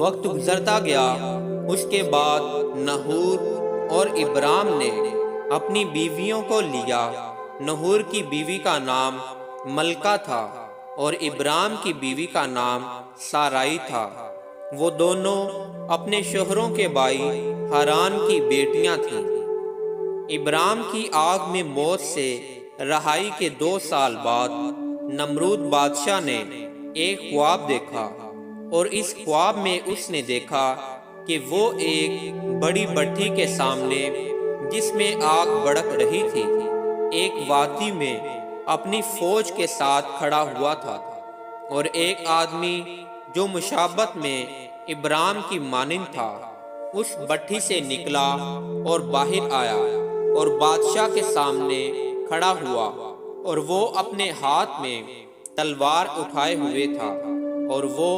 وقت گزرتا گیا، اس کے بعد نحور اور ابرام نے اپنی بیویوں کو لیا۔ نحور کی بیوی کا نام ملکہ تھا اور ابرام کی بیوی کا نام سارائی تھا۔ وہ دونوں اپنے شوہروں کے بھائی ہاران کی بیٹیاں تھیں۔ ابرام کی آگ میں موت سے رہائی کے 2 سال بعد نمرود بادشاہ نے ایک خواب دیکھا، اور اس خواب میں اس نے دیکھا کہ وہ ایک بڑی بھٹی کے سامنے، جس میں آگ بھڑک رہی تھی، ایک وادی میں اپنی فوج کے ساتھ کھڑا ہوا تھا، اور ایک آدمی جو مشابہت میں ابرام کی مانند تھا اس بھٹی سے نکلا اور باہر آیا اور بادشاہ کے سامنے کھڑا ہوا، اور وہ اپنے ہاتھ میں تلوار اٹھائے ہوئے تھا، اور وہ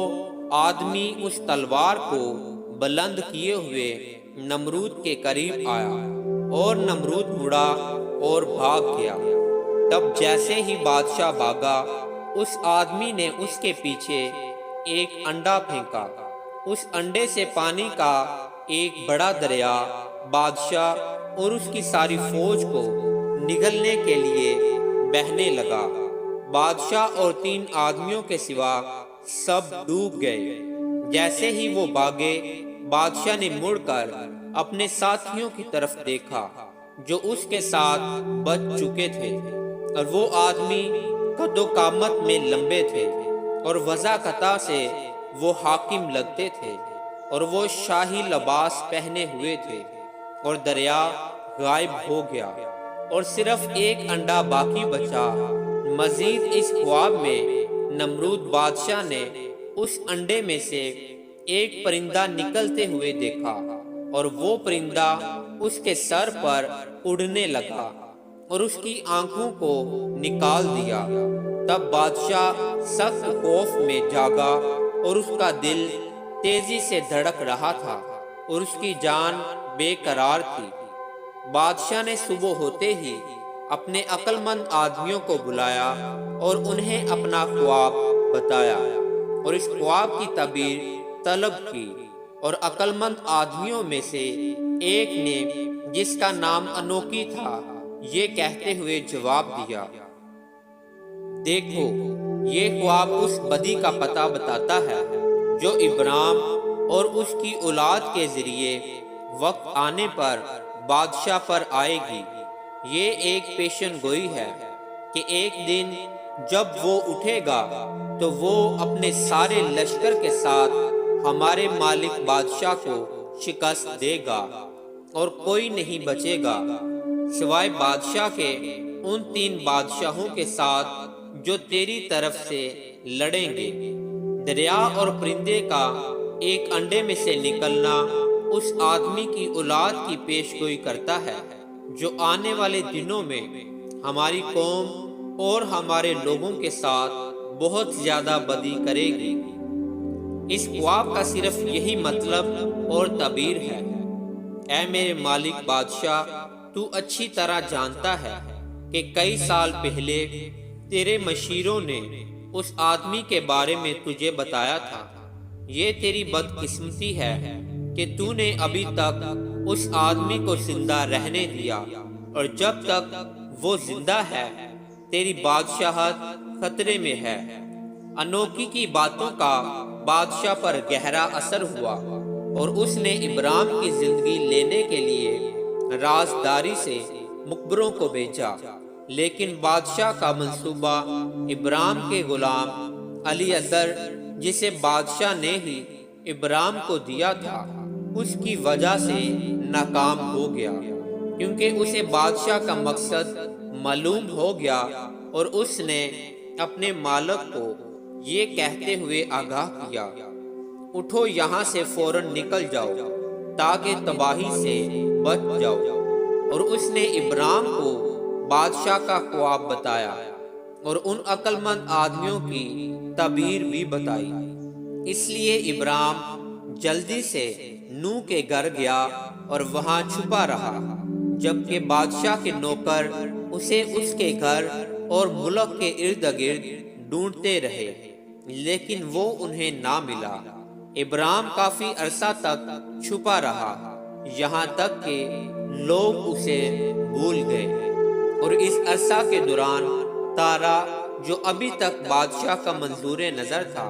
آدمی اس تلوار کو بلند کیے ہوئے نمرود کے قریب آیا، اور نمرود مڑا اور بھاگ گیا۔ تب جیسے ہی بادشاہ بھاگا، اس آدمی نے اس کے پیچھے ایک انڈا پھینکا۔ اس انڈے سے پانی کا ایک بڑا دریا بادشاہ اور اس کی ساری فوج کو نگلنے کے لیے بہنے لگا۔ بادشاہ اور 3 آدمیوں کے سوا سب ڈوب گئے۔ جیسے ہی وہ بھاگے، بادشاہ نے مڑ کر اپنے ساتھیوں کی طرف دیکھا جو اس کے ساتھ بچ چکے تھے، اور وہ آدمی قد و قامت میں لمبے تھے، اور وضاحت سے وہ حاکم لگتے تھے، اور وہ شاہی لباس پہنے ہوئے تھے، اور دریا غائب ہو گیا، اور صرف ایک انڈا باقی بچا۔ مزید اس خواب میں نمرود بادشاہ نے اس انڈے میں سے ایک پرندہ نکلتے ہوئے دیکھا، اور وہ پرندہ اس کے سر پر اڑنے لگا اور اس کی آنکھوں کو نکال دیا۔ تب بادشاہ سخت خوف میں جاگا، اور اس کا دل تیزی سے دھڑک رہا تھا اور اس کی جان بے قرار تھی۔ بادشاہ نے صبح ہوتے ہی اپنے عقل مند آدمیوں کو بلایا اور انہیں اپنا خواب بتایا، اور اس خواب کی تعبیر طلب کی، اور عقل مند آدمیوں میں سے ایک نے، جس کا نام انوکی تھا، یہ کہتے ہوئے جواب دیا: دیکھو، یہ خواب اس بدی کا پتہ بتاتا ہے جو ابرام اور اس کی اولاد کے ذریعے وقت آنے پر بادشاہ پر آئے گی۔ یہ ایک پیشن گوئی ہے کہ ایک دن جب وہ اٹھے گا تو وہ اپنے سارے لشکر کے ساتھ ہمارے مالک بادشاہ کو شکست دے گا، اور کوئی نہیں بچے گا سوائے بادشاہ کے ان 3 بادشاہوں کے ساتھ جو تیری طرف سے لڑیں گے۔ دریا اور پرندے کا ایک انڈے میں سے نکلنا اس آدمی کی اولاد کی پیش گوئی کرتا ہے جو آنے والے دنوں میں ہماری قوم اور ہمارے لوگوں کے ساتھ بہت زیادہ بدی کرے گی۔ اس خواب کا صرف یہی مطلب اور تعبیر ہے۔ اے میرے مالک بادشاہ، تو اچھی طرح جانتا ہے کہ کئی سال پہلے تیرے مشیروں نے اس آدمی کے بارے میں تجھے بتایا تھا۔ یہ تیری بدقسمتی ہے کہ تو نے ابھی تک اس آدمی کو زندہ رہنے دیا، اور جب تک وہ زندہ ہے تیری بادشاہت خطرے میں ہے۔ انوکی کی باتوں کا بادشاہ پر گہرا اثر ہوا، اور اس نے ابرام کی زندگی لینے کے لیے رازداری سے مخبروں کو بھیجا، لیکن بادشاہ کا منصوبہ ابرام کے غلام علی اثر، جسے بادشاہ نے ہی ابرام کو دیا تھا، اس کی وجہ سے ناکام ہو گیا، کیونکہ اسے بادشاہ کا مقصد معلوم ہو گیا، اور اس نے اپنے مالک کو یہ کہتے ہوئے آگاہ کیا: اٹھو، یہاں سے فوراً نکل جاؤ تاکہ تباہی سے بچ جاؤ۔ اور اس نے ابرام کو بادشاہ کا خواب بتایا اور ان عقل مند آدمیوں کی تعبیر بھی بتائی۔ اس لیے ابرام جلدی سے نوح کے گھر گیا اور وہاں چھپا رہا، جبکہ بادشاہ کے نوکر اسے اس کے گھر اور ملک کے ارد گرد ڈھونڈتے رہے، لیکن وہ انہیں نہ ملا۔ ابراہیم کافی عرصہ تک چھپا رہا، یہاں تک کہ لوگ اسے بھول گئے، اور اس عرصہ کے دوران تارا، جو ابھی تک بادشاہ کا منظور نظر تھا،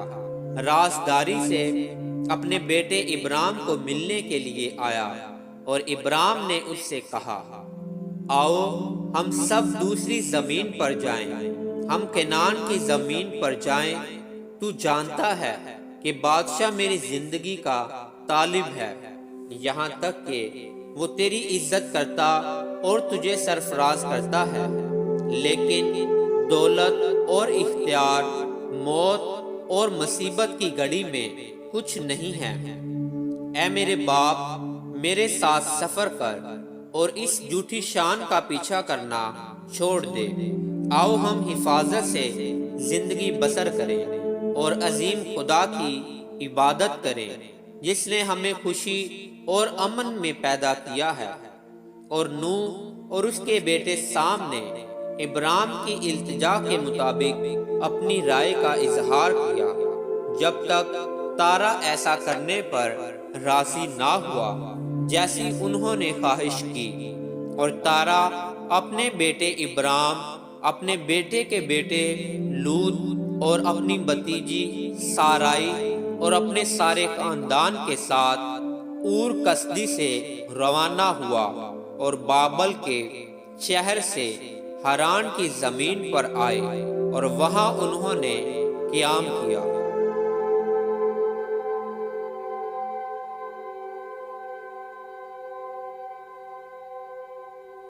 رازداری سے اپنے بیٹے ابراہیم کو ملنے کے لیے آیا، اور ابراہیم نے اس سے کہا، آؤ ہم سب دوسری زمین پر جائیں، ہم کنعان کی زمین پر جائیں۔ تو جانتا ہے کہ بادشاہ میری زندگی کا طالب ہے، یہاں تک کہ وہ تیری عزت کرتا اور تجھے سرفراز کرتا ہے، لیکن دولت اور اختیار، موت اور مصیبت کی گھڑی میں کچھ نہیں ہے۔ اے میرے باپ، میرے ساتھ سفر کر اور اس جھوٹی شان کا پیچھا کرنا چھوڑ دے۔ آؤ ہم حفاظت سے زندگی بسر کریں اور عظیم خدا کی عبادت کریں، جس نے ہمیں خوشی اور امن میں پیدا کیا ہے۔ اور نوح اور اس کے بیٹے سام نے ابراہیم کی التجا کے مطابق اپنی رائے کا اظہار کیا، جب تک تارا ایسا کرنے پر راضی نہ ہوا جیسی انہوں نے خواہش کی۔ اور تارا اپنے بیٹے ابراہیم، اپنے بیٹے کے بیٹے لوط اور اپنی بھتیجی سارائی اور اپنے سارے خاندان کے ساتھ اور کسدی سے روانہ ہوا، اور بابل کے شہر سے ہاران کی زمین پر آئے، اور وہاں انہوں نے قیام کیا۔